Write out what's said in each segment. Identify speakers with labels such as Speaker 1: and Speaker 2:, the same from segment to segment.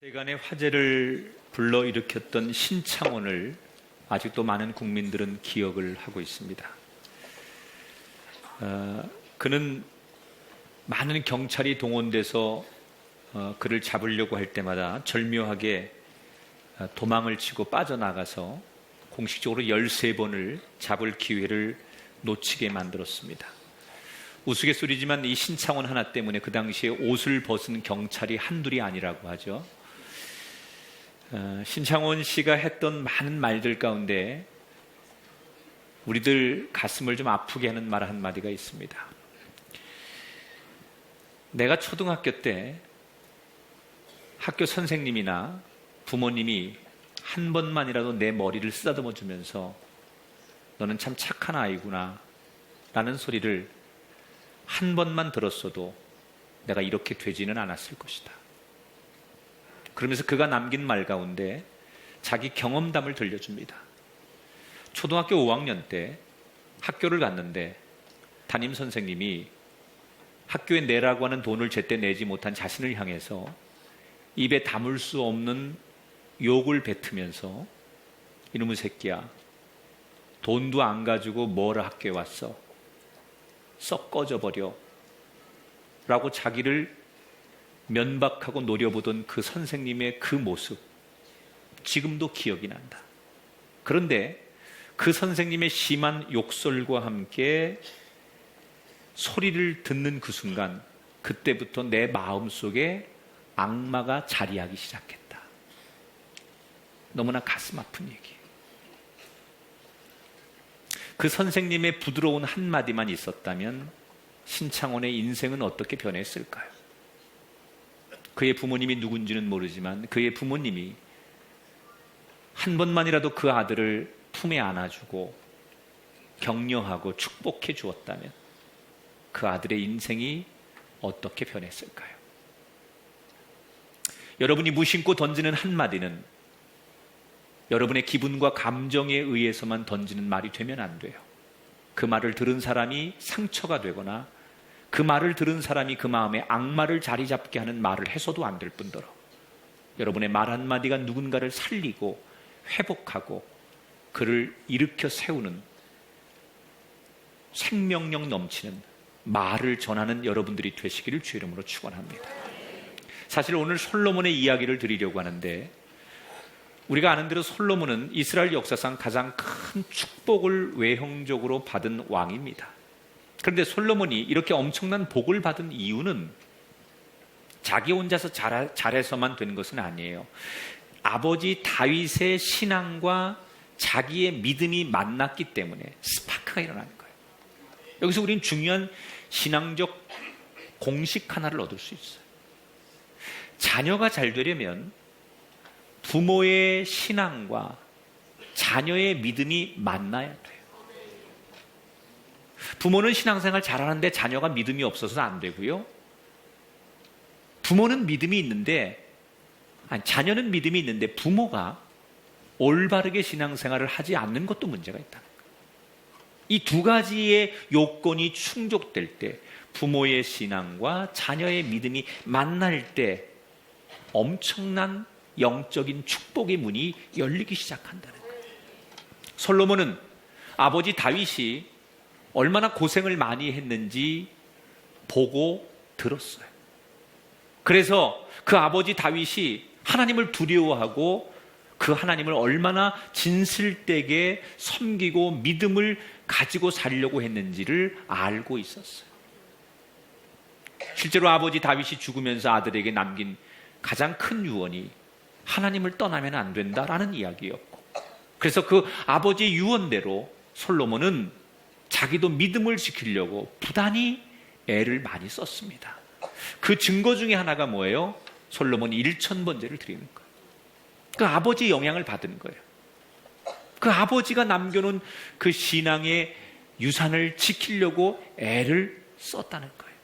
Speaker 1: 세간의 화제를 불러일으켰던 신창원을 아직도 많은 국민들은 기억을 하고 있습니다. 그는 많은 경찰이 동원돼서 그를 잡으려고 할 때마다 절묘하게 도망을 치고 빠져나가서 공식적으로 13번을 잡을 기회를 놓치게 만들었습니다. 우스갯소리지만 이 신창원 하나 때문에 그 당시에 옷을 벗은 경찰이 한둘이 아니라고 하죠. 신창원 씨가 했던 많은 말들 가운데 우리들 가슴을 좀 아프게 하는 말 한마디가 있습니다. 내가 초등학교 때 학교 선생님이나 부모님이 한 번만이라도 내 머리를 쓰다듬어 주면서 너는 참 착한 아이구나 라는 소리를 한 번만 들었어도 내가 이렇게 되지는 않았을 것이다. 그러면서 그가 남긴 말 가운데 자기 경험담을 들려줍니다. 초등학교 5학년 때 학교를 갔는데 담임 선생님이 학교에 내라고 하는 돈을 제때 내지 못한 자신을 향해서 입에 담을 수 없는 욕을 뱉으면서 이놈의 새끼야, 돈도 안 가지고 뭐라 학교에 왔어? 썩 꺼져버려 라고 자기를 면박하고 노려보던 그 선생님의 그 모습, 지금도 기억이 난다. 그런데 그 선생님의 심한 욕설과 함께 소리를 듣는 그 순간, 그때부터 내 마음속에 악마가 자리하기 시작했다. 너무나 가슴 아픈 얘기. 그 선생님의 부드러운 한마디만 있었다면 신창원의 인생은 어떻게 변했을까요? 그의 부모님이 누군지는 모르지만 그의 부모님이 한 번만이라도 그 아들을 품에 안아주고 격려하고 축복해 주었다면 그 아들의 인생이 어떻게 변했을까요? 여러분이 무심코 던지는 한마디는 여러분의 기분과 감정에 의해서만 던지는 말이 되면 안 돼요. 그 말을 들은 사람이 상처가 되거나 그 말을 들은 사람이 그 마음에 악마를 자리 잡게 하는 말을 해서도 안 될 뿐더러 여러분의 말 한마디가 누군가를 살리고 회복하고 그를 일으켜 세우는 생명력 넘치는 말을 전하는 여러분들이 되시기를 주의 이름으로 축원합니다. 사실 오늘 솔로몬의 이야기를 드리려고 하는데 우리가 아는 대로 솔로몬은 이스라엘 역사상 가장 큰 축복을 외형적으로 받은 왕입니다. 그런데 솔로몬이 이렇게 엄청난 복을 받은 이유는 자기 혼자서 잘해서만 된 것은 아니에요. 아버지 다윗의 신앙과 자기의 믿음이 만났기 때문에 스파크가 일어나는 거예요. 여기서 우리는 중요한 신앙적 공식 하나를 얻을 수 있어요. 자녀가 잘 되려면 부모의 신앙과 자녀의 믿음이 만나야 돼요. 부모는 신앙생활 잘하는데 자녀가 믿음이 없어서 안 되고요. 부모는 믿음이 있는데, 자녀는 믿음이 있는데 부모가 올바르게 신앙생활을 하지 않는 것도 문제가 있다는 거예요. 이 두 가지의 요건이 충족될 때 부모의 신앙과 자녀의 믿음이 만날 때 엄청난 영적인 축복의 문이 열리기 시작한다는 거예요. 솔로몬은 아버지 다윗이 얼마나 고생을 많이 했는지 보고 들었어요. 그래서 그 아버지 다윗이 하나님을 두려워하고 그 하나님을 얼마나 진실되게 섬기고 믿음을 가지고 살려고 했는지를 알고 있었어요. 실제로 아버지 다윗이 죽으면서 아들에게 남긴 가장 큰 유언이 하나님을 떠나면 안 된다라는 이야기였고, 그래서 그 아버지의 유언대로 솔로몬은 자기도 믿음을 지키려고 부단히 애를 많이 썼습니다. 그 증거 중에 하나가 뭐예요? 솔로몬이 1000번제를 드리는 거예요. 그 아버지의 영향을 받은 거예요. 그 아버지가 남겨놓은 그 신앙의 유산을 지키려고 애를 썼다는 거예요.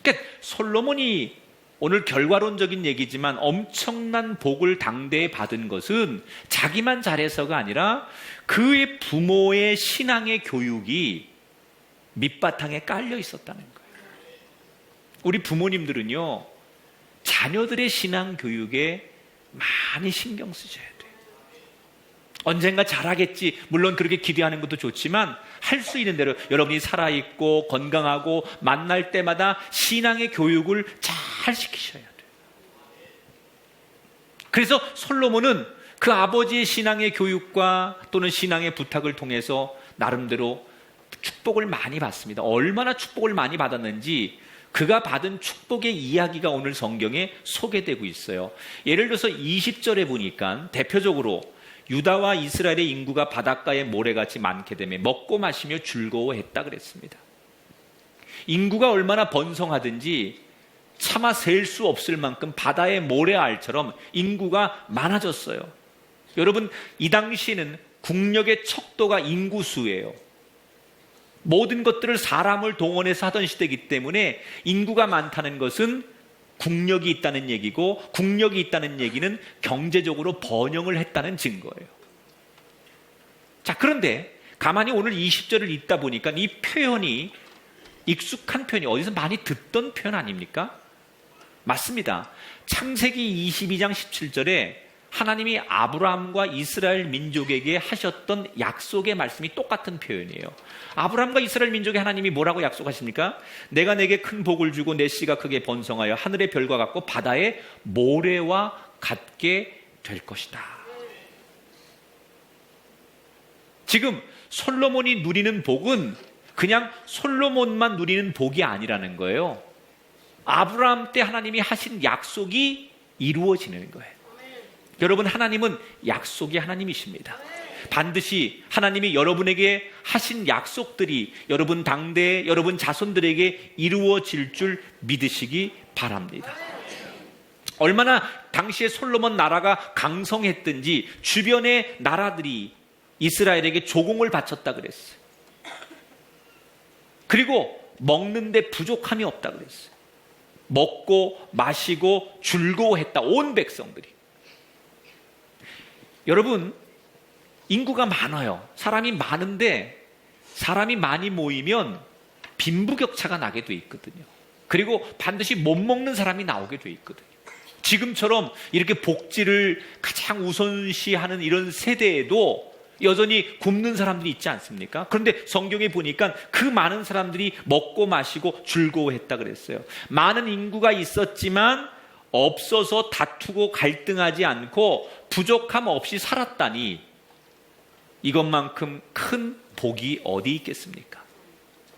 Speaker 1: 그러니까 솔로몬이 오늘 결과론적인 얘기지만 엄청난 복을 당대에 받은 것은 자기만 잘해서가 아니라 그의 부모의 신앙의 교육이 밑바탕에 깔려 있었다는 거예요. 우리 부모님들은요, 자녀들의 신앙 교육에 많이 신경 쓰셔야 돼요. 언젠가 잘하겠지, 물론 그렇게 기대하는 것도 좋지만 할 수 있는 대로 여러분이 살아있고 건강하고 만날 때마다 신앙의 교육을 잘 시키셔야 돼요. 그래서 솔로몬은 그 아버지의 신앙의 교육과 또는 신앙의 부탁을 통해서 나름대로 축복을 많이 받습니다. 얼마나 축복을 많이 받았는지 그가 받은 축복의 이야기가 오늘 성경에 소개되고 있어요. 예를 들어서 20절에 보니까 대표적으로 유다와 이스라엘의 인구가 바닷가에 모래같이 많게 되며 먹고 마시며 즐거워했다 그랬습니다. 인구가 얼마나 번성하든지 차마 셀 수 없을 만큼 바다의 모래알처럼 인구가 많아졌어요. 여러분, 이 당시에는 국력의 척도가 인구수예요. 모든 것들을 사람을 동원해서 하던 시대이기 때문에 인구가 많다는 것은 국력이 있다는 얘기고, 국력이 있다는 얘기는 경제적으로 번영을 했다는 증거예요. 자, 그런데 가만히 오늘 20절을 읽다 보니까 이 표현이 익숙한 표현이 어디서 많이 듣던 표현 아닙니까? 맞습니다. 창세기 22장 17절에 하나님이 아브라함과 이스라엘 민족에게 하셨던 약속의 말씀이 똑같은 표현이에요. 아브라함과 이스라엘 민족에 하나님이 뭐라고 약속하십니까? 내가 내게 큰 복을 주고 내 씨가 크게 번성하여 하늘의 별과 같고 바다의 모래와 같게 될 것이다. 지금 솔로몬이 누리는 복은 그냥 솔로몬만 누리는 복이 아니라는 거예요. 아브라함 때 하나님이 하신 약속이 이루어지는 거예요. 여러분, 하나님은 약속의 하나님이십니다. 반드시 하나님이 여러분에게 하신 약속들이 여러분 당대에 여러분 자손들에게 이루어질 줄 믿으시기 바랍니다. 얼마나 당시에 솔로몬 나라가 강성했든지 주변의 나라들이 이스라엘에게 조공을 바쳤다 그랬어요. 그리고 먹는데 부족함이 없다 그랬어요. 먹고 마시고 즐거워했다, 온 백성들이. 여러분, 인구가 많아요. 사람이 많은데 사람이 많이 모이면 빈부격차가 나게 돼 있거든요. 그리고 반드시 못 먹는 사람이 나오게 돼 있거든요. 지금처럼 이렇게 복지를 가장 우선시하는 이런 세대에도 여전히 굶는 사람들이 있지 않습니까? 그런데 성경에 보니까 그 많은 사람들이 먹고 마시고 즐거워했다 그랬어요. 많은 인구가 있었지만 없어서 다투고 갈등하지 않고 부족함 없이 살았다니 이것만큼 큰 복이 어디 있겠습니까?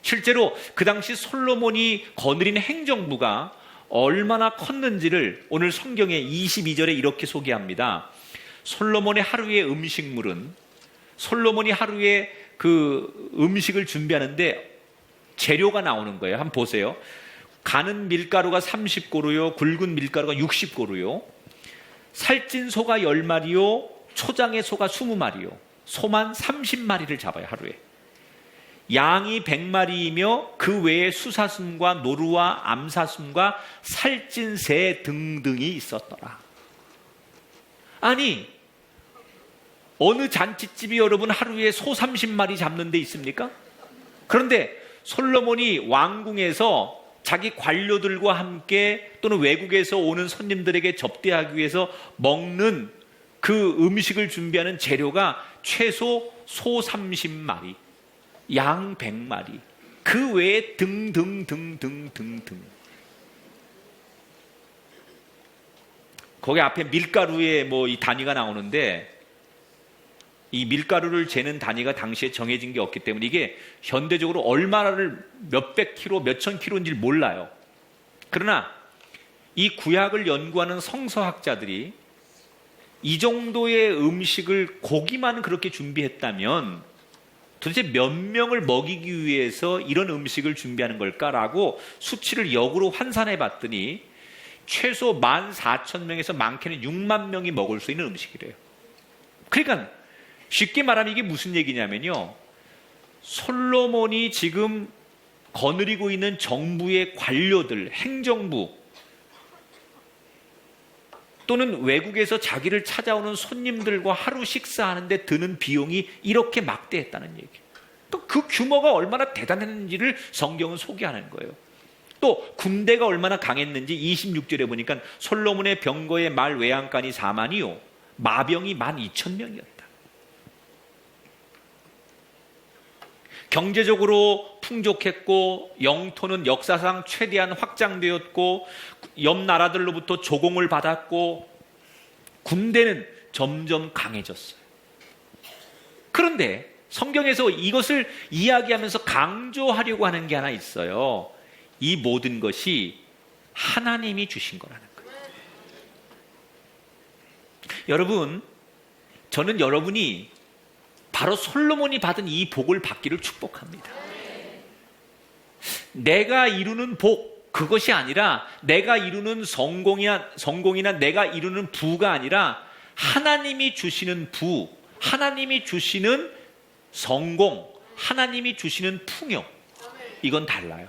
Speaker 1: 실제로 그 당시 솔로몬이 거느린 행정부가 얼마나 컸는지를 오늘 성경의 22절에 이렇게 소개합니다. 솔로몬의 하루의 음식물은, 솔로몬이 하루에 그 음식을 준비하는데 재료가 나오는 거예요. 한번 보세요. 가는 밀가루가 30고루요, 굵은 밀가루가 60고루요, 살찐 소가 10마리요, 초장의 소가 20마리요, 소만 30마리를 잡아요, 하루에. 양이 100마리이며 그 외에 수사슴과 노루와 암사슴과 살찐 새 등등이 있었더라. 아니, 어느 잔치집이 여러분 하루에 소 30마리 잡는 데 있습니까? 그런데 솔로몬이 왕궁에서 자기 관료들과 함께 또는 외국에서 오는 손님들에게 접대하기 위해서 먹는 그 음식을 준비하는 재료가 최소 소 30마리, 양 100마리, 그 외에 등등등등등등. 거기 앞에 밀가루의 뭐 이 단위가 나오는데 이 밀가루를 재는 단위가 당시에 정해진 게 없기 때문에 이게 현대적으로 얼마를 몇백 킬로, 몇천 킬로인지 몰라요. 그러나 이 구약을 연구하는 성서학자들이 이 정도의 음식을 고기만 그렇게 준비했다면 도대체 몇 명을 먹이기 위해서 이런 음식을 준비하는 걸까라고 수치를 역으로 환산해 봤더니 최소 14,000명에서 많게는 6만 명이 먹을 수 있는 음식이래요. 그러니까 쉽게 말하면 이게 무슨 얘기냐면요, 솔로몬이 지금 거느리고 있는 정부의 관료들, 행정부 또는 외국에서 자기를 찾아오는 손님들과 하루 식사하는데 드는 비용이 이렇게 막대했다는 얘기예요. 또 그 규모가 얼마나 대단했는지를 성경은 소개하는 거예요. 또 군대가 얼마나 강했는지 26절에 보니까 솔로몬의 병거의 말 외양간이 4만이요 마병이 12,000명이었다. 경제적으로 풍족했고 영토는 역사상 최대한 확장되었고 옆 나라들로부터 조공을 받았고 군대는 점점 강해졌어요. 그런데 성경에서 이것을 이야기하면서 강조하려고 하는 게 하나 있어요. 이 모든 것이 하나님이 주신 거라는 거예요. 여러분, 저는 여러분이 바로 솔로몬이 받은 이 복을 받기를 축복합니다. 내가 이루는 복, 그것이 아니라 내가 이루는 성공이나 내가 이루는 부가 아니라 하나님이 주시는 부, 하나님이 주시는 성공, 하나님이 주시는 풍요, 이건 달라요.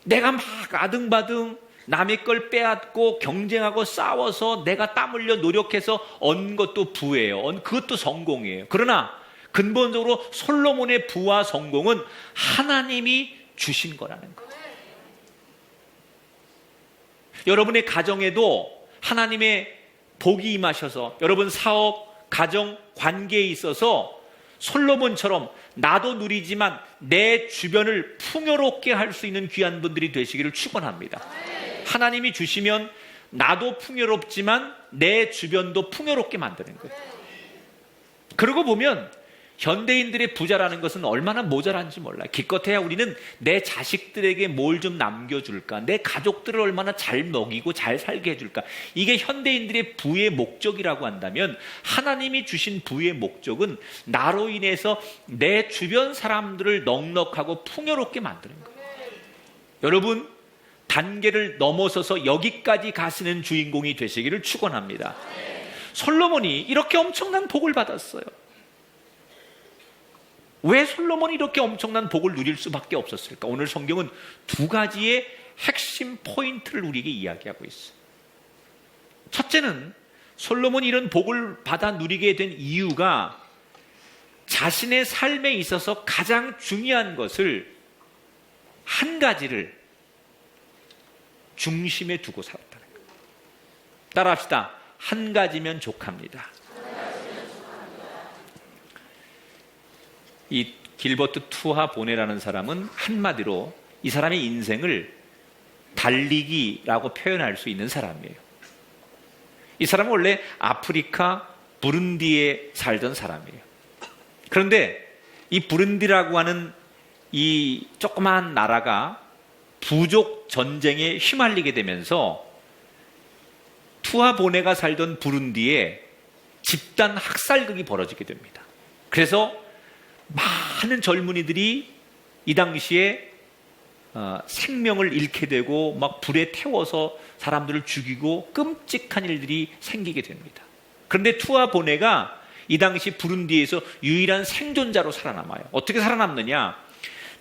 Speaker 1: 내가 막 아등바등 남의 걸 빼앗고 경쟁하고 싸워서 내가 땀 흘려 노력해서 얻은 것도 부예요. 그것도 성공이에요. 그러나 근본적으로 솔로몬의 부와 성공은 하나님이 주신 거라는 거예요. 여러분의 가정에도 하나님의 복이 임하셔서 여러분 사업, 가정, 관계에 있어서 솔로몬처럼 나도 누리지만 내 주변을 풍요롭게 할 수 있는 귀한 분들이 되시기를 축원합니다. 하나님이 주시면 나도 풍요롭지만 내 주변도 풍요롭게 만드는 거예요. 그러고 보면 현대인들의 부자라는 것은 얼마나 모자란지 몰라요. 기껏해야 우리는 내 자식들에게 뭘 좀 남겨줄까, 내 가족들을 얼마나 잘 먹이고 잘 살게 해줄까. 이게 현대인들의 부의 목적이라고 한다면 하나님이 주신 부의 목적은 나로 인해서 내 주변 사람들을 넉넉하고 풍요롭게 만드는 거예요. 여러분, 단계를 넘어서서 여기까지 가시는 주인공이 되시기를 축원합니다. 솔로몬이 이렇게 엄청난 복을 받았어요. 왜 솔로몬이 이렇게 엄청난 복을 누릴 수밖에 없었을까? 오늘 성경은 두 가지의 핵심 포인트를 우리에게 이야기하고 있어요. 첫째는 솔로몬이 이런 복을 받아 누리게 된 이유가 자신의 삶에 있어서 가장 중요한 것을 한 가지를 중심에 두고 살았다는 거예요. 따라합시다. 한 가지면 족합니다. 이 길버트 투하 보네라는 사람은 한마디로 이 사람의 인생을 달리기라고 표현할 수 있는 사람이에요. 이 사람은 원래 아프리카 부룬디에 살던 사람이에요. 그런데 이 부룬디라고 하는 이 조그마한 나라가 부족 전쟁에 휘말리게 되면서 투하 보네가 살던 부룬디에 집단 학살극이 벌어지게 됩니다. 그래서 많은 젊은이들이 이 당시에 생명을 잃게 되고 막 불에 태워서 사람들을 죽이고 끔찍한 일들이 생기게 됩니다. 그런데 투아 보네가 이 당시 부룬디에서 유일한 생존자로 살아남아요. 어떻게 살아남느냐?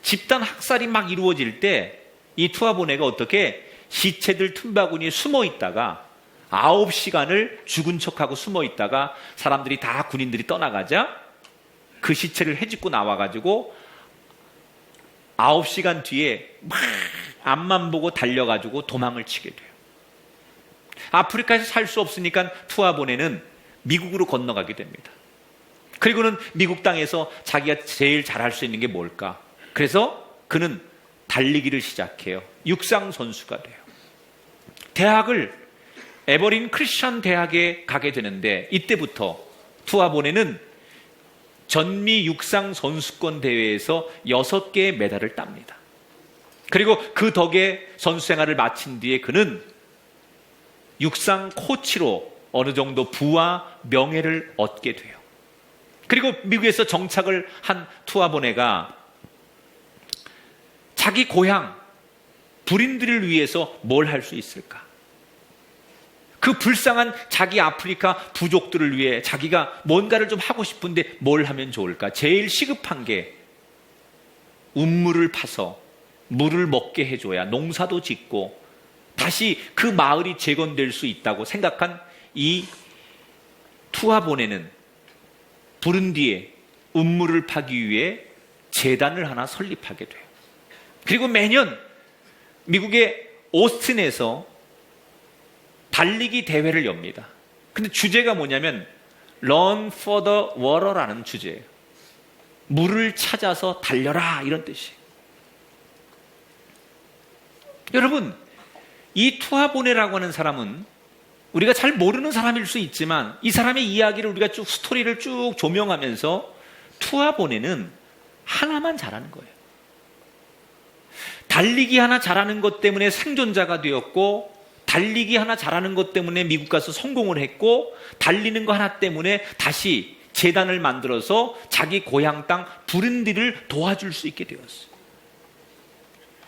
Speaker 1: 집단 학살이 막 이루어질 때 이 투아 보네가 어떻게 시체들 틈바구니에 숨어 있다가 9시간을 죽은 척하고 숨어 있다가 사람들이 다 군인들이 떠나가자 그 시체를 헤집고 나와가지고 9시간 뒤에 막 앞만 보고 달려가지고 도망을 치게 돼요. 아프리카에서 살 수 없으니까 투아 보네는 미국으로 건너가게 됩니다. 그리고는 미국 땅에서 자기가 제일 잘할 수 있는 게 뭘까? 그래서 그는 달리기를 시작해요. 육상 선수가 돼요. 대학을 에버린 크리스천 대학에 가게 되는데 이때부터 투아 보네는 전미 육상 선수권 대회에서 6개의 메달을 땁니다. 그리고 그 덕에 선수 생활을 마친 뒤에 그는 육상 코치로 어느 정도 부와 명예를 얻게 돼요. 그리고 미국에서 정착을 한 투아 보네가 자기 고향 불인들을 위해서 뭘 할 수 있을까? 그 불쌍한 자기 아프리카 부족들을 위해 자기가 뭔가를 좀 하고 싶은데 뭘 하면 좋을까? 제일 시급한 게 운물을 파서 물을 먹게 해줘야 농사도 짓고 다시 그 마을이 재건될 수 있다고 생각한 이 투아 보네는 부룬디에 운물을 파기 위해 재단을 하나 설립하게 돼요. 그리고 매년 미국의 오스틴에서 달리기 대회를 엽니다. 근데 주제가 뭐냐면 Run for the Water라는 주제예요. 물을 찾아서 달려라, 이런 뜻이에요. 여러분, 이 투하보네라고 하는 사람은 우리가 잘 모르는 사람일 수 있지만 이 사람의 이야기를 우리가 쭉 스토리를 쭉 조명하면서 투하보네는 하나만 잘하는 거예요. 달리기 하나 잘하는 것 때문에 생존자가 되었고, 달리기 하나 잘하는 것 때문에 미국 가서 성공을 했고, 달리는 거 하나 때문에 다시 재단을 만들어서 자기 고향 땅 부른디를 도와줄 수 있게 되었어요.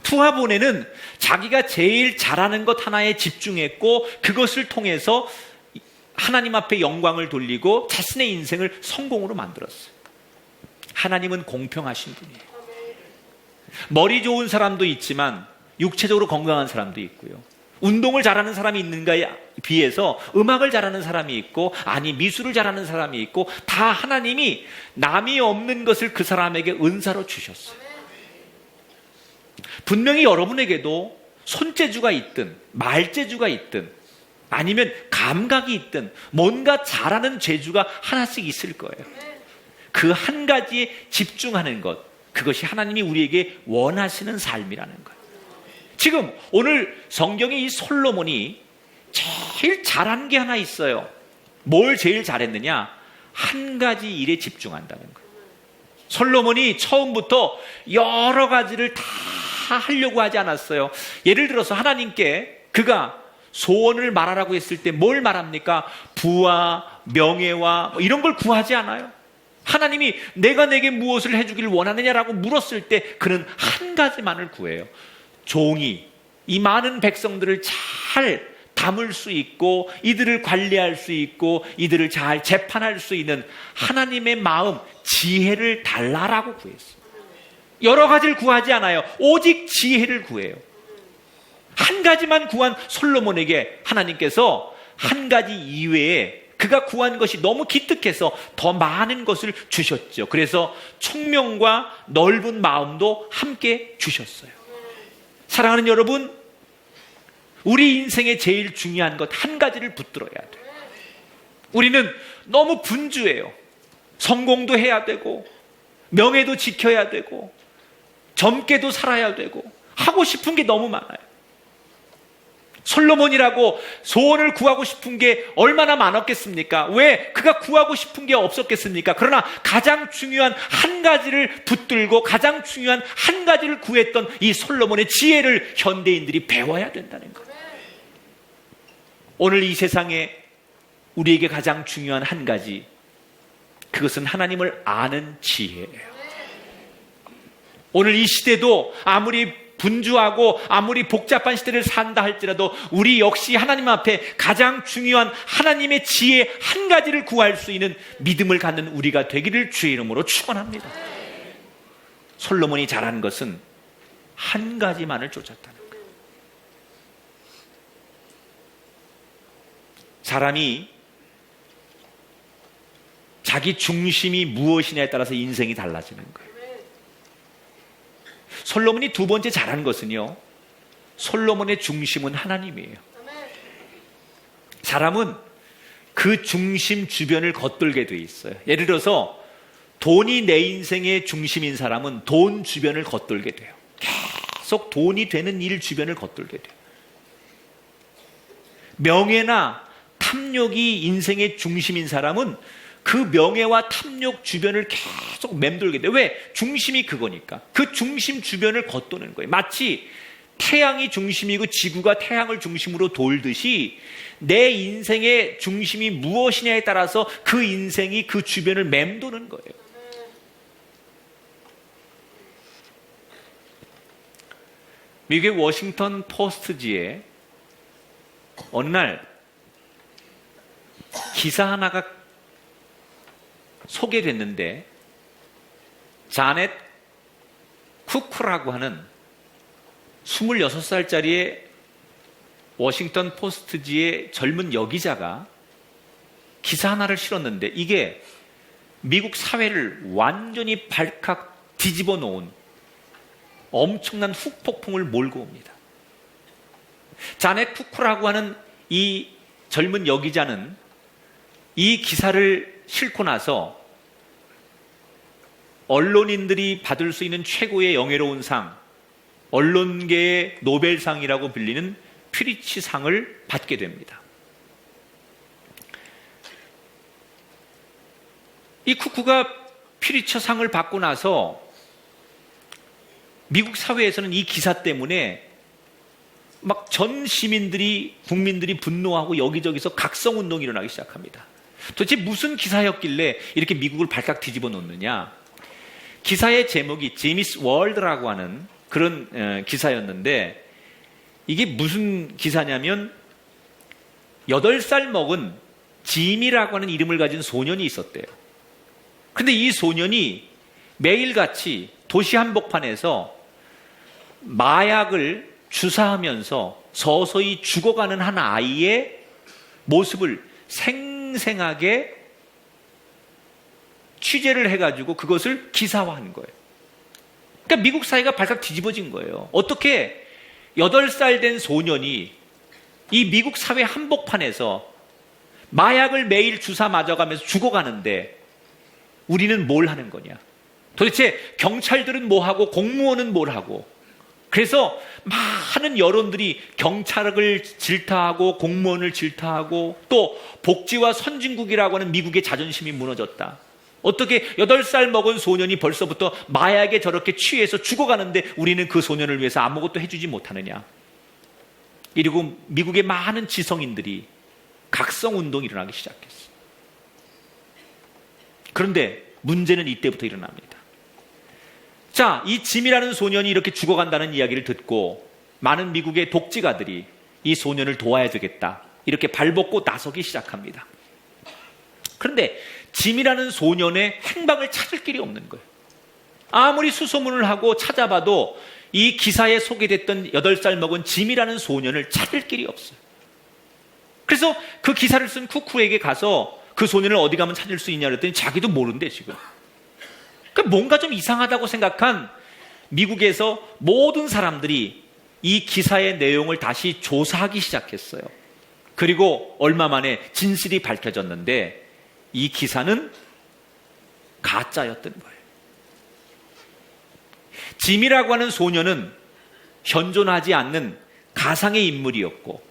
Speaker 1: 투하보네는 자기가 제일 잘하는 것 하나에 집중했고, 그것을 통해서 하나님 앞에 영광을 돌리고 자신의 인생을 성공으로 만들었어요. 하나님은 공평하신 분이에요. 머리 좋은 사람도 있지만 육체적으로 건강한 사람도 있고요. 운동을 잘하는 사람이 있는가에 비해서 음악을 잘하는 사람이 있고, 아니 미술을 잘하는 사람이 있고, 다 하나님이 남이 없는 것을 그 사람에게 은사로 주셨어요. 분명히 여러분에게도 손재주가 있든 말재주가 있든 아니면 감각이 있든 뭔가 잘하는 재주가 하나씩 있을 거예요. 그 한 가지에 집중하는 것, 그것이 하나님이 우리에게 원하시는 삶이라는 거예요. 지금 오늘 성경의 이 솔로몬이 제일 잘한 게 하나 있어요. 뭘 제일 잘했느냐? 한 가지 일에 집중한다는 거예요. 솔로몬이 처음부터 여러 가지를 다 하려고 하지 않았어요. 예를 들어서 하나님께 그가 소원을 말하라고 했을 때 뭘 말합니까? 부와 명예와 이런 걸 구하지 않아요. 하나님이 내가 내게 무엇을 해주기를 원하느냐라고 물었을 때 그는 한 가지만을 구해요. 종이 이 많은 백성들을 잘 담을 수 있고, 이들을 관리할 수 있고, 이들을 잘 재판할 수 있는 하나님의 마음, 지혜를 달라라고 구했어요. 여러 가지를 구하지 않아요. 오직 지혜를 구해요. 한 가지만 구한 솔로몬에게 하나님께서 한 가지 이외에 그가 구한 것이 너무 기특해서 더 많은 것을 주셨죠. 그래서 총명과 넓은 마음도 함께 주셨어요. 사랑하는 여러분, 우리 인생에 제일 중요한 것 한 가지를 붙들어야 돼요. 우리는 너무 분주해요. 성공도 해야 되고, 명예도 지켜야 되고, 젊게도 살아야 되고, 하고 싶은 게 너무 많아요. 솔로몬이라고 소원을 구하고 싶은 게 얼마나 많았겠습니까? 왜 그가 구하고 싶은 게 없었겠습니까? 그러나 가장 중요한 한 가지를 붙들고 가장 중요한 한 가지를 구했던 이 솔로몬의 지혜를 현대인들이 배워야 된다는 거예요. 오늘 이 세상에 우리에게 가장 중요한 한 가지, 그것은 하나님을 아는 지혜예요. 오늘 이 시대도 아무리 분주하고 아무리 복잡한 시대를 산다 할지라도 우리 역시 하나님 앞에 가장 중요한 하나님의 지혜 한 가지를 구할 수 있는 믿음을 갖는 우리가 되기를 주의 이름으로 축원합니다. 솔로몬이 잘한 것은 한 가지만을 쫓았다는 거예요. 사람이 자기 중심이 무엇이냐에 따라서 인생이 달라지는 거예요. 솔로몬이 두 번째 잘한 것은요, 솔로몬의 중심은 하나님이에요. 사람은 그 중심 주변을 겉돌게 돼 있어요. 예를 들어서 돈이 내 인생의 중심인 사람은 돈 주변을 겉돌게 돼요. 계속 돈이 되는 일 주변을 겉돌게 돼요. 명예나 탐욕이 인생의 중심인 사람은 그 명예와 탐욕 주변을 계속 맴돌게 돼요. 왜? 중심이 그거니까. 그 중심 주변을 겉도는 거예요. 마치 태양이 중심이고 지구가 태양을 중심으로 돌듯이 내 인생의 중심이 무엇이냐에 따라서 그 인생이 그 주변을 맴도는 거예요. 미국의 워싱턴 포스트지에 어느 날 기사 하나가 소개됐는데, 자넷 쿠크라고 하는 26살짜리의 워싱턴 포스트지의 젊은 여기자가 기사 하나를 실었는데, 이게 미국 사회를 완전히 발칵 뒤집어 놓은 엄청난 후폭풍을 몰고 옵니다. 자넷 쿠쿠라고 하는 이 젊은 여기자는 이 기사를 싣고 나서 언론인들이 받을 수 있는 최고의 영예로운 상, 언론계의 노벨상이라고 불리는 퓨리츠상을 받게 됩니다. 이 쿠쿠가 퓨리처상을 받고 나서 미국 사회에서는 이 기사 때문에 막 전 시민들이, 국민들이 분노하고 여기저기서 각성운동이 일어나기 시작합니다. 도대체 무슨 기사였길래 이렇게 미국을 발칵 뒤집어 놓느냐? 기사의 제목이 지미스 월드라고 하는 그런 기사였는데, 이게 무슨 기사냐면 8살 먹은 짐이라고 하는 이름을 가진 소년이 있었대요. 근데 이 소년이 매일같이 도시 한복판에서 마약을 주사하면서 서서히 죽어가는 한 아이의 모습을 생생하게 취재를 해가지고 그것을 기사화한 거예요. 그러니까 미국 사회가 발칵 뒤집어진 거예요. 어떻게 8살 된 소년이 이 미국 사회 한복판에서 마약을 매일 주사 맞아가면서 죽어가는데 우리는 뭘 하는 거냐? 도대체 경찰들은 뭐 하고 공무원은 뭘 하고? 그래서 많은 여론들이 경찰을 질타하고 공무원을 질타하고 또 복지와 선진국이라고 하는 미국의 자존심이 무너졌다. 어떻게 8살 먹은 소년이 벌써부터 마약에 저렇게 취해서 죽어가는데 우리는 그 소년을 위해서 아무것도 해주지 못하느냐? 이러고 미국의 많은 지성인들이 각성운동이 일어나기 시작했어요. 그런데 문제는 이때부터 일어납니다. 자, 이 짐이라는 소년이 이렇게 죽어간다는 이야기를 듣고 많은 미국의 독지가들이 이 소년을 도와야 되겠다, 이렇게 발벗고 나서기 시작합니다. 그런데 짐이라는 소년의 행방을 찾을 길이 없는 거예요. 아무리 수소문을 하고 찾아봐도 이 기사에 소개됐던 8살 먹은 짐이라는 소년을 찾을 길이 없어요. 그래서 그 기사를 쓴 쿠쿠에게 가서 그 소년을 어디 가면 찾을 수 있냐 그랬더니 자기도 모른대 지금. 그러니까 뭔가 좀 이상하다고 생각한 미국에서 모든 사람들이 이 기사의 내용을 다시 조사하기 시작했어요. 그리고 얼마 만에 진실이 밝혀졌는데 이 기사는 가짜였던 거예요. 짐이라고 하는 소년은 현존하지 않는 가상의 인물이었고,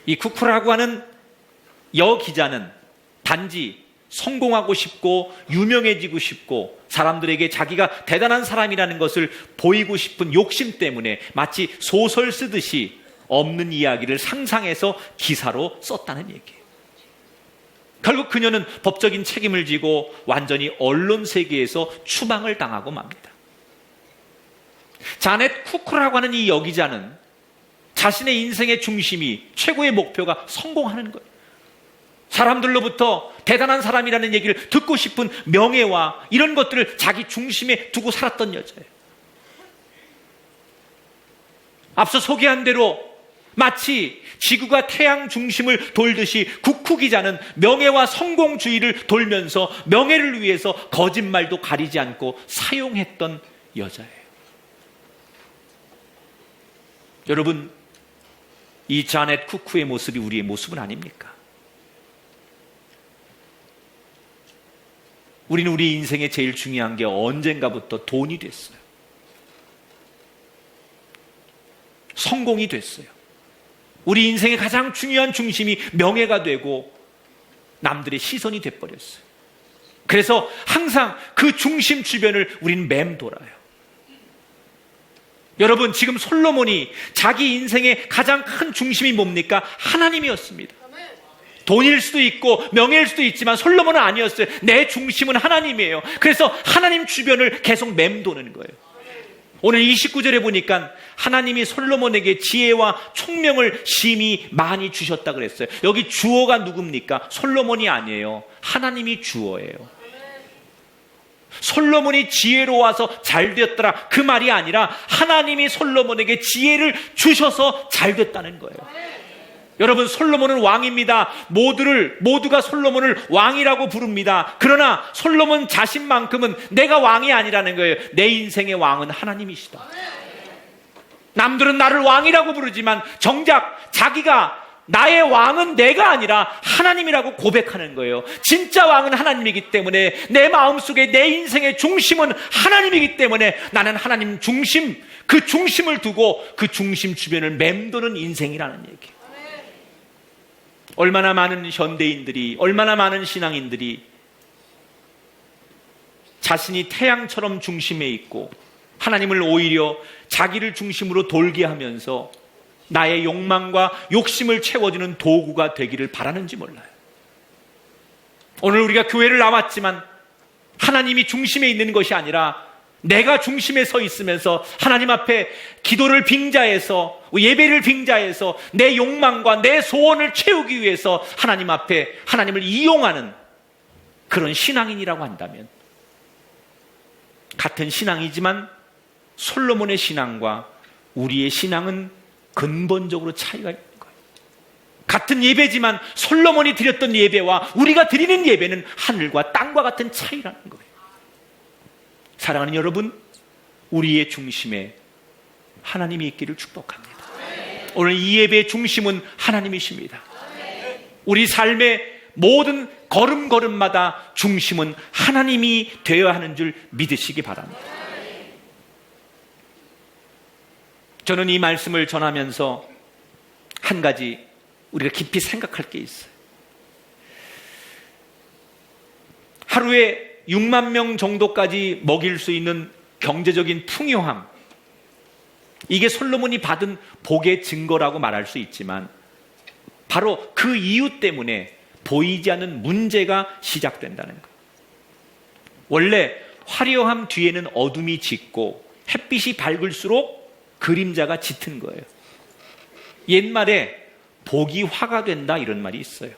Speaker 1: 이 쿠쿠라고 하는 여기자는 단지 성공하고 싶고 유명해지고 싶고 사람들에게 자기가 대단한 사람이라는 것을 보이고 싶은 욕심 때문에 마치 소설 쓰듯이 없는 이야기를 상상해서 기사로 썼다는 얘기예요. 결국 그녀는 법적인 책임을 지고 완전히 언론 세계에서 추방을 당하고 맙니다. 자넷 쿠쿠라고 하는 이 여기자는 자신의 인생의 중심이, 최고의 목표가 성공하는 거예요. 사람들로부터 대단한 사람이라는 얘기를 듣고 싶은 명예와 이런 것들을 자기 중심에 두고 살았던 여자예요. 앞서 소개한 대로 마치 지구가 태양 중심을 돌듯이 쿠쿠 기자는 명예와 성공주의를 돌면서 명예를 위해서 거짓말도 가리지 않고 사용했던 여자예요. 여러분, 이 자넷 쿠쿠의 모습이 우리의 모습은 아닙니까? 우리는 우리 인생에 제일 중요한 게 언젠가부터 돈이 됐어요. 성공이 됐어요. 우리 인생의 가장 중요한 중심이 명예가 되고 남들의 시선이 돼버렸어요. 그래서 항상 그 중심 주변을 우리는 맴돌아요. 여러분, 지금 솔로몬이 자기 인생의 가장 큰 중심이 뭡니까? 하나님이었습니다. 돈일 수도 있고 명예일 수도 있지만 솔로몬은 아니었어요. 내 중심은 하나님이에요. 그래서 하나님 주변을 계속 맴도는 거예요. 오늘 29절에 보니까 하나님이 솔로몬에게 지혜와 총명을 심히 많이 주셨다 그랬어요. 여기 주어가 누굽니까? 솔로몬이 아니에요. 하나님이 주어예요. 솔로몬이 지혜로워서 잘 되었더라, 그 말이 아니라 하나님이 솔로몬에게 지혜를 주셔서 잘 됐다는 거예요. 여러분, 솔로몬은 왕입니다. 모두가 솔로몬을 왕이라고 부릅니다. 그러나 솔로몬 자신만큼은 내가 왕이 아니라는 거예요. 내 인생의 왕은 하나님이시다. 남들은 나를 왕이라고 부르지만 정작 자기가 나의 왕은 내가 아니라 하나님이라고 고백하는 거예요. 진짜 왕은 하나님이기 때문에, 내 마음속에 내 인생의 중심은 하나님이기 때문에 나는 하나님 중심, 그 중심을 두고 그 중심 주변을 맴도는 인생이라는 얘기예요. 얼마나 많은 현대인들이, 얼마나 많은 신앙인들이 자신이 태양처럼 중심에 있고 하나님을 오히려 자기를 중심으로 돌게 하면서 나의 욕망과 욕심을 채워주는 도구가 되기를 바라는지 몰라요. 오늘 우리가 교회를 나왔지만 하나님이 중심에 있는 것이 아니라 내가 중심에 서 있으면서 하나님 앞에 기도를 빙자해서, 예배를 빙자해서 내 욕망과 내 소원을 채우기 위해서 하나님 앞에 하나님을 이용하는 그런 신앙인이라고 한다면, 같은 신앙이지만 솔로몬의 신앙과 우리의 신앙은 근본적으로 차이가 있는 거예요. 같은 예배지만 솔로몬이 드렸던 예배와 우리가 드리는 예배는 하늘과 땅과 같은 차이라는 거예요. 사랑하는 여러분, 우리의 중심에 하나님이 있기를 축복합니다. 오늘 이 예배의 중심은 하나님이십니다. 우리 삶의 모든 걸음걸음마다 중심은 하나님이 되어야 하는 줄 믿으시기 바랍니다. 저는 이 말씀을 전하면서 한 가지 우리가 깊이 생각할 게 있어요. 하루에 6만 명 정도까지 먹일 수 있는 경제적인 풍요함, 이게 솔로몬이 받은 복의 증거라고 말할 수 있지만 바로 그 이유 때문에 보이지 않는 문제가 시작된다는 거예요. 원래 화려함 뒤에는 어둠이 짙고 햇빛이 밝을수록 그림자가 짙은 거예요. 옛말에 복이 화가 된다 이런 말이 있어요.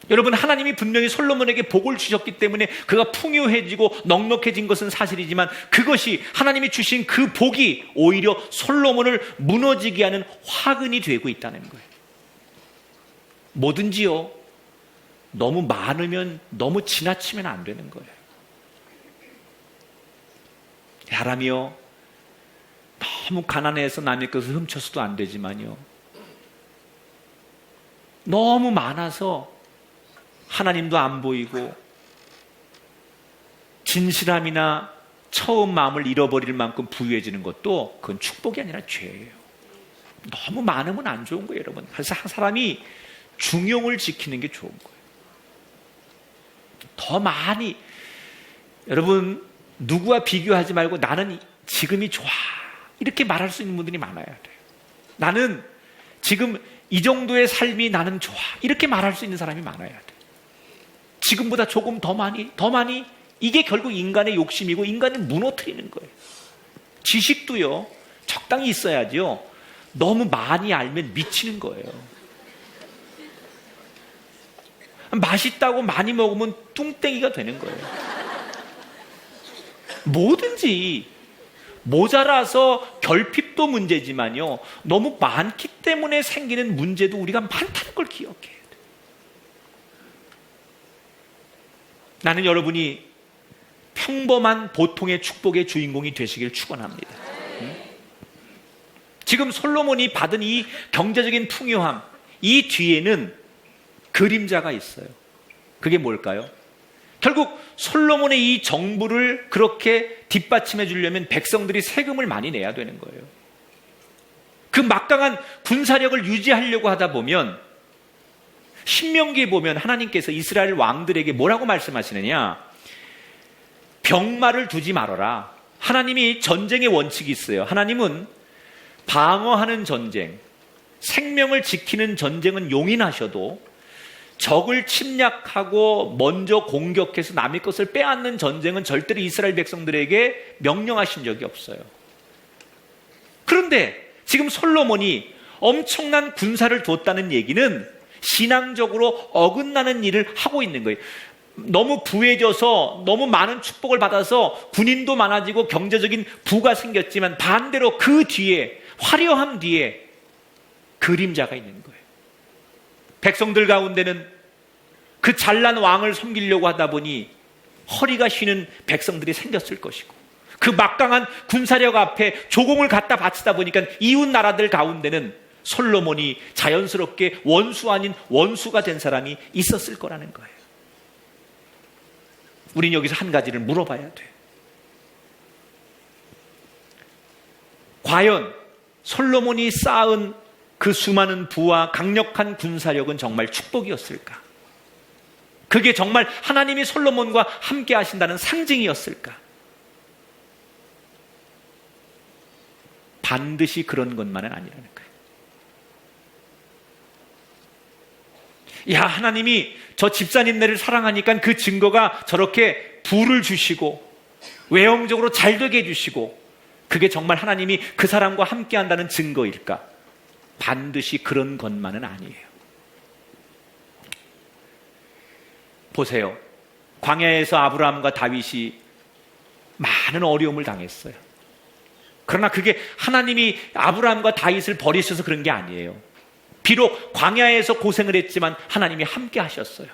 Speaker 1: 여러분, 하나님이 분명히 솔로몬에게 복을 주셨기 때문에 그가 풍요해지고 넉넉해진 것은 사실이지만 그것이 하나님이 주신 그 복이 오히려 솔로몬을 무너지게 하는 화근이 되고 있다는 거예요. 뭐든지요, 너무 많으면, 너무 지나치면 안 되는 거예요. 사람이요, 너무 가난해서 남의 것을 훔쳐서도 안 되지만요, 너무 많아서 하나님도 안 보이고 진실함이나 처음 마음을 잃어버릴 만큼 부유해지는 것도 그건 축복이 아니라 죄예요. 너무 많으면 안 좋은 거예요, 여러분. 그래서 한 사람이 중용을 지키는 게 좋은 거예요. 더 많이, 여러분, 누구와 비교하지 말고 나는 지금이 좋아, 이렇게 말할 수 있는 분들이 많아야 돼요. 나는 지금 이 정도의 삶이 나는 좋아, 이렇게 말할 수 있는 사람이 많아야 돼요. 지금보다 조금 더 많이, 이게 결국 인간의 욕심이고 인간을 무너뜨리는 거예요. 지식도요, 적당히 있어야죠. 너무 많이 알면 미치는 거예요. 맛있다고 많이 먹으면 뚱땡이가 되는 거예요. 뭐든지 모자라서 결핍도 문제지만요, 너무 많기 때문에 생기는 문제도 우리가 많다는 걸 기억해야 돼요. 나는 여러분이 평범한 보통의 축복의 주인공이 되시길 축원합니다. 지금 솔로몬이 받은 이 경제적인 풍요함, 이 뒤에는 그림자가 있어요. 그게 뭘까요? 결국 솔로몬의 이 정부를 그렇게 뒷받침해 주려면 백성들이 세금을 많이 내야 되는 거예요. 그 막강한 군사력을 유지하려고 하다 보면 신명기에 보면 하나님께서 이스라엘 왕들에게 뭐라고 말씀하시느냐, 병마를 두지 말아라. 하나님이 전쟁의 원칙이 있어요. 하나님은 방어하는 전쟁, 생명을 지키는 전쟁은 용인하셔도 적을 침략하고 먼저 공격해서 남의 것을 빼앗는 전쟁은 절대로 이스라엘 백성들에게 명령하신 적이 없어요. 그런데 지금 솔로몬이 엄청난 군사를 뒀다는 얘기는 신앙적으로 어긋나는 일을 하고 있는 거예요. 너무 부해져서 너무 많은 축복을 받아서 군인도 많아지고 경제적인 부가 생겼지만 반대로 그 뒤에, 화려함 뒤에 그림자가 있는 거예요. 백성들 가운데는 그 잘난 왕을 섬기려고 하다 보니 허리가 쉬는 백성들이 생겼을 것이고, 그 막강한 군사력 앞에 조공을 갖다 바치다 보니까 이웃 나라들 가운데는 솔로몬이 자연스럽게 원수 아닌 원수가 된 사람이 있었을 거라는 거예요. 우린 여기서 한 가지를 물어봐야 돼요. 과연 솔로몬이 쌓은 그 수많은 부와 강력한 군사력은 정말 축복이었을까? 그게 정말 하나님이 솔로몬과 함께 하신다는 상징이었을까? 반드시 그런 것만은 아니라는 거예요. 야, 하나님이 저 집사님네를 사랑하니까 그 증거가 저렇게 부를 주시고 외형적으로 잘 되게 해주시고, 그게 정말 하나님이 그 사람과 함께 한다는 증거일까? 반드시 그런 것만은 아니에요. 보세요. 광야에서 아브라함과 다윗이 많은 어려움을 당했어요. 그러나 그게 하나님이 아브라함과 다윗을 버리셔서 그런 게 아니에요. 비록 광야에서 고생을 했지만 하나님이 함께 하셨어요.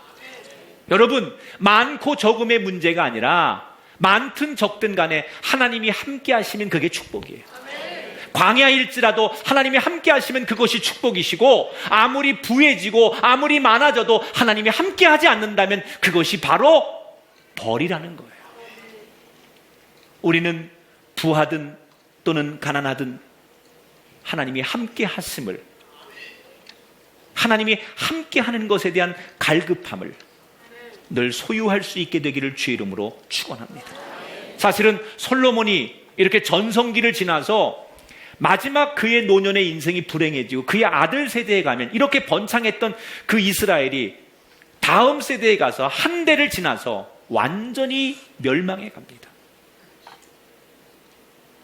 Speaker 1: 여러분, 많고 적음의 문제가 아니라 많든 적든 간에 하나님이 함께 하시면 그게 축복이에요. 광야일지라도 하나님이 함께 하시면 그것이 축복이시고, 아무리 부해지고 아무리 많아져도 하나님이 함께 하지 않는다면 그것이 바로 벌이라는 거예요. 우리는 부하든 또는 가난하든 하나님이 함께 하심을, 하나님이 함께 하는 것에 대한 갈급함을 늘 소유할 수 있게 되기를 주의 이름으로 축원합니다. 사실은 솔로몬이 이렇게 전성기를 지나서 마지막 그의 노년의 인생이 불행해지고 그의 아들 세대에 가면, 이렇게 번창했던 그 이스라엘이 다음 세대에 가서 한 대를 지나서 완전히 멸망해 갑니다.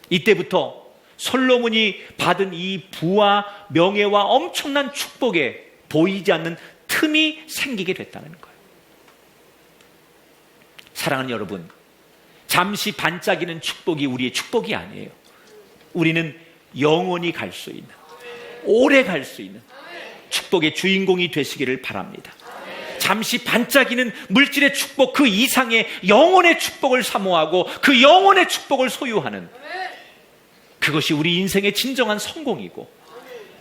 Speaker 1: 이때부터 솔로몬이 받은 이 부와 명예와 엄청난 축복에 보이지 않는 틈이 생기게 됐다는 거예요. 사랑하는 여러분, 잠시 반짝이는 축복이 우리의 축복이 아니에요. 우리는 영원히 갈 수 있는, 오래 갈 수 있는 축복의 주인공이 되시기를 바랍니다. 잠시 반짝이는 물질의 축복, 그 이상의 영혼의 축복을 사모하고 그 영혼의 축복을 소유하는, 그것이 우리 인생의 진정한 성공이고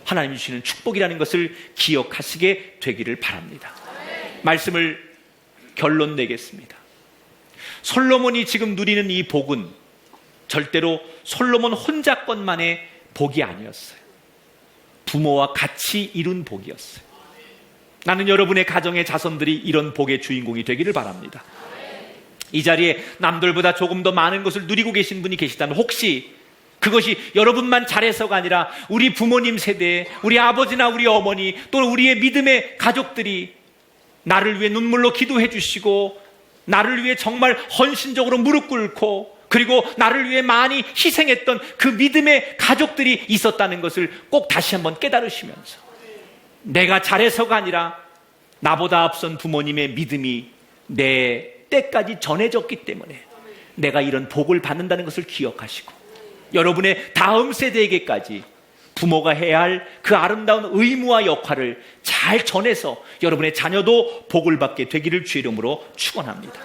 Speaker 1: 하나님이 주시는 축복이라는 것을 기억하시게 되기를 바랍니다. 말씀을 결론 내겠습니다. 솔로몬이 지금 누리는 이 복은 절대로 솔로몬 혼자 것만의 복이 아니었어요. 부모와 같이 이룬 복이었어요. 나는 여러분의 가정의 자손들이 이런 복의 주인공이 되기를 바랍니다. 이 자리에 남들보다 조금 더 많은 것을 누리고 계신 분이 계시다면, 혹시 그것이 여러분만 잘해서가 아니라 우리 부모님 세대, 우리 아버지나 우리 어머니, 또 우리의 믿음의 가족들이 나를 위해 눈물로 기도해 주시고, 나를 위해 정말 헌신적으로 무릎 꿇고, 그리고 나를 위해 많이 희생했던 그 믿음의 가족들이 있었다는 것을 꼭 다시 한번 깨달으시면서, 내가 잘해서가 아니라 나보다 앞선 부모님의 믿음이 내 때까지 전해졌기 때문에 내가 이런 복을 받는다는 것을 기억하시고, 여러분의 다음 세대에게까지 부모가 해야 할 그 아름다운 의무와 역할을 잘 전해서 여러분의 자녀도 복을 받게 되기를 주의 이름으로 축원합니다.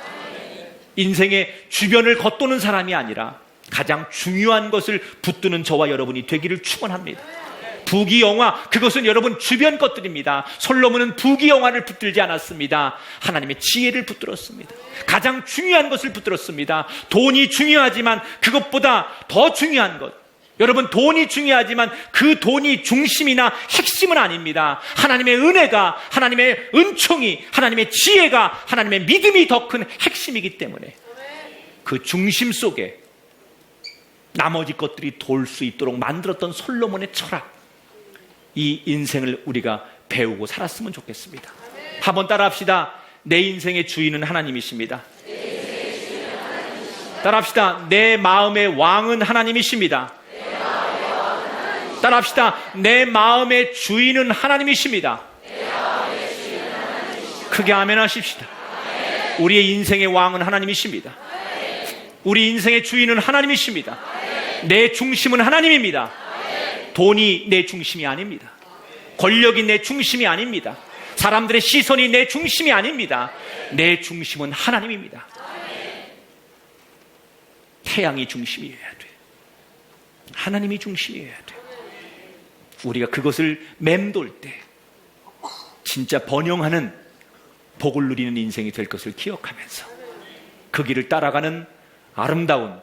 Speaker 1: 인생의 주변을 겉도는 사람이 아니라 가장 중요한 것을 붙드는 저와 여러분이 되기를 축원합니다. 부귀영화, 그것은 여러분 주변 것들입니다. 솔로몬은 부귀영화를 붙들지 않았습니다. 하나님의 지혜를 붙들었습니다. 가장 중요한 것을 붙들었습니다. 돈이 중요하지만 그것보다 더 중요한 것, 여러분, 돈이 중요하지만 그 돈이 중심이나 핵심은 아닙니다. 하나님의 은혜가, 하나님의 은총이, 하나님의 지혜가, 하나님의 믿음이 더 큰 핵심이기 때문에 그 중심 속에 나머지 것들이 돌 수 있도록 만들었던 솔로몬의 철학, 이 인생을 우리가 배우고 살았으면 좋겠습니다. 한번 따라합시다. 내 인생의 주인은 하나님이십니다. 따라합시다. 내 마음의 왕은 하나님이십니다. 따라합시다. 내 마음의 주인은 하나님이십니다. 크게 아멘 하십시다. 우리의 인생의 왕은 하나님이십니다. 우리 인생의 주인은 하나님이십니다. 내 중심은 하나님입니다. 돈이 내 중심이 아닙니다. 권력이 내 중심이 아닙니다. 사람들의 시선이 내 중심이 아닙니다. 내 중심은 하나님입니다. 태양이 중심이어야 돼. 하나님이 중심이어야 돼. 우리가 그것을 맴돌 때 진짜 번영하는 복을 누리는 인생이 될 것을 기억하면서 그 길을 따라가는 아름다운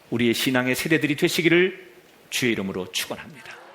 Speaker 1: 우리의 신앙의 세대들이 되시기를 주의 이름으로 축원합니다.